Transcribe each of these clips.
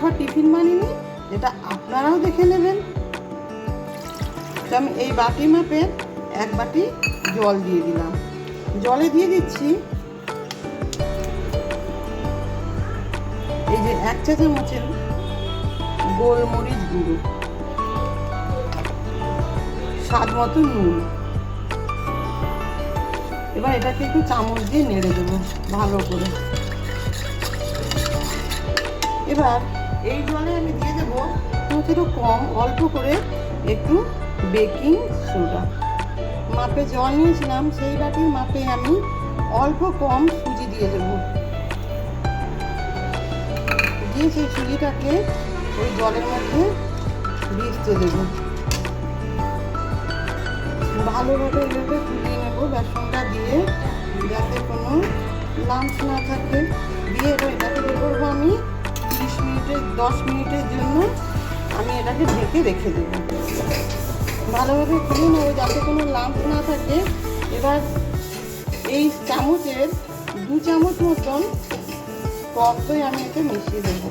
ফটাফট টিফিন বানিয়ে নিই, এটা আপনারাও দেখে নেবেন। তো আমি এই বাটি মাপে 1 বাটি জল দিয়ে দিলাম। জলে দিয়ে দিচ্ছি এই যে 1 চা চামচের গোলমরিচ গুঁড়ো, স্বাদ মতো নুন। এবার এটাকে একটু চামচ দিয়ে নেড়ে দেবো ভালো করে। এবার এই জলে আমি দিয়ে দেবো একটু কম অল্প করে একটু বেকিং সোডা। মাপে জল নিয়েছিলাম, সেই বাটির মাপে আমি অল্প কম সুজি দিয়ে দেবো। দিয়ে সেই সুজিটাকে ওই জলের মধ্যে ভিজতে দেবো। ভালোভাবে এভাবে ফুটিয়ে নেবো বেসনটা দিয়ে, যাতে কোনো লাম্পস না থাকে। দিয়ে এবার এটাকে কী করবো, আমি 10 মিনিটের জন্য আমি এটাকে ঢেকে রেখে দেবো। ভালোভাবে ফুটিয়ে নেবো যাতে কোনো লাম্পস না থাকে। এবার এই চামচের 2 চামচ মতন টক দই আমি এতে মিশিয়ে দেবো।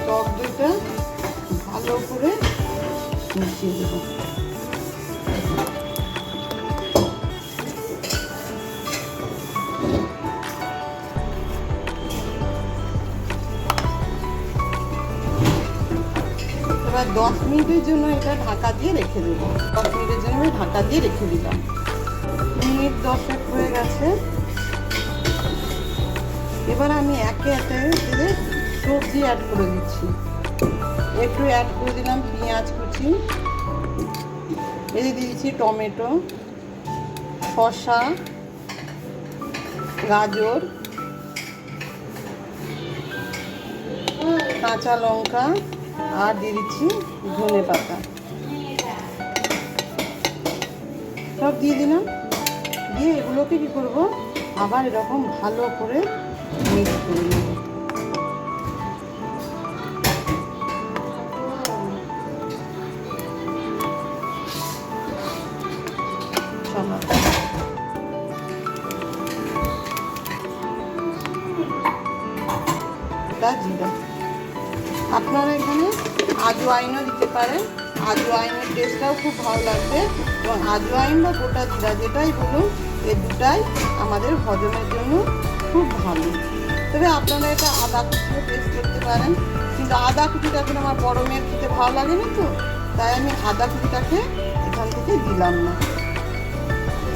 টক দইটা ভালো করে মিশিয়ে দেবো। এবার 10 মিনিটের জন্য এটা ঢাকা দিয়ে রেখে দেবো। 10 মিনিটের জন্য ঢাকা দিয়ে রেখে দিলাম। মিনিট 10 হয়ে গেছে। এবার আমি একে একে সবজি অ্যাড করে দিচ্ছি। একটু অ্যাড করে দিলাম পেঁয়াজ কুচি, দিয়ে দিয়েছি টমেটো, শসা, গাজর, কাঁচা লঙ্কা, আর দিয়ে দিচ্ছি ধনে পাতা। সব দিয়ে দিলাম। দিয়ে এগুলোকে কী করবো, আবার এরকম ভালো করে মিক্স করে নেব। জিরা, আপনারা এখানে আজওয়াইনও দিতে পারেন। আজওয়াইনের টেস্টটাও খুব ভালো লাগবে। এবং আজওয়াইন বা গোটা জিরা যেটাই বলুন, এই দুটাই আমাদের হজমের জন্য খুব ভালো। তবে আপনারা এটা আদা কুচিও টেস্ট করতে পারেন, কিন্তু আদা কুচিটা এখন আমার বড় মেয়ের খেতে ভালো লাগে না, তো তাই আমি আদা কুচিটাকে এখান থেকে দিলাম না।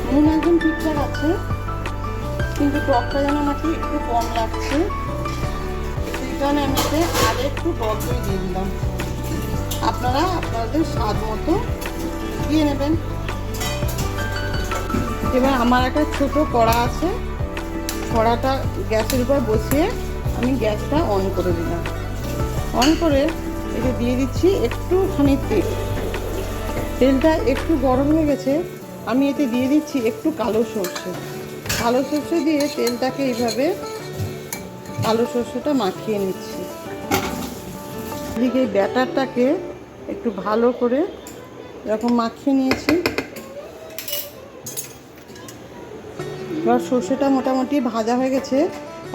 নুন একদম ঠিকঠাক আছে, কিন্তু টকটা যেন আমাকে একটু কম লাগছে, সেই কারণে আমি এতে আর একটু টক দই দিয়ে দিলাম। আপনারা আপনাদের স্বাদ মতো দিয়ে নেবেন। এবার আমার একটা ছোট কড়া আছে, কড়াটা গ্যাসের উপর বসিয়ে আমি গ্যাসটা অন করে দিলাম। অন করে এতে দিয়ে দিচ্ছি একটুখানি তেল। তেলটা একটু গরম হয়ে গেছে, আমি এতে দিয়ে দিচ্ছি একটু কালো সর্ষে। কালো সর্ষে দিয়ে তেলটাকে এইভাবে কালো সর্ষেটা মাখিয়ে নিচ্ছি। এদিকে এই ব্যাটারটাকে একটু ভালো করে এরকম মাখিয়ে নিয়েছি। এবার সর্ষেটা মোটামুটি ভাজা হয়ে গেছে,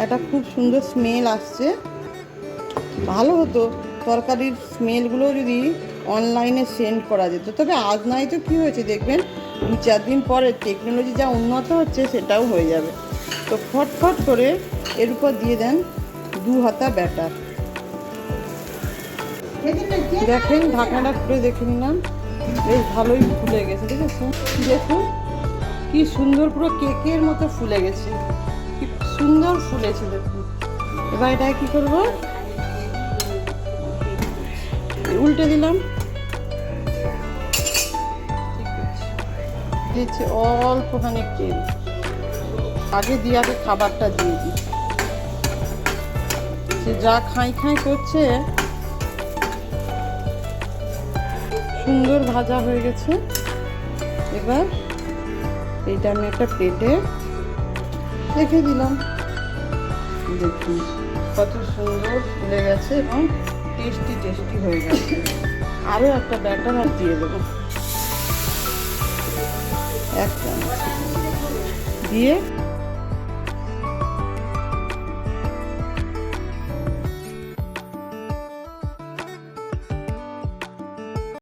একটা খুব সুন্দর স্মেল আসছে। ভালো হতো তরকারির স্মেলগুলো যদি অনলাইনে সেন্ড করা যেত। তবে আজ নাই তো কী হয়েছে, দেখবেন 2-4 দিন পরে টেকনোলজি যা উন্নত হচ্ছে সেটাও হয়ে যাবে। তো ফটফট করে এর উপর দিয়ে দেন 2 হাতা ব্যাটার। দেখেন ঢাকনাটা খুলে দেখে নিলাম, বেশ ভালোই ফুলে গেছে। দেখেছেন, দেখুন কি সুন্দর, পুরো কেকের মতো ফুলে গেছে, কি সুন্দর ফুলেছে দেখুন। এবার এটা কি করব, উল্টে দিলাম। দিচ্ছি অল্পখানি তেল, আগে দিয়ে আগে খাবারটা দিয়ে দিই। সে যা খাই খাই করছে, সুন্দর ভাজা হয়ে গেছে। এবার এইটা আমি একটা প্লেটে রেখে দিলাম। দেখুন কত সুন্দর ফুলে গেছে এবং টেস্টি টেস্টি হয়ে গেছে। আরও একটা ব্যাটার আর দিয়ে দেবো, 1 চামচ দিয়ে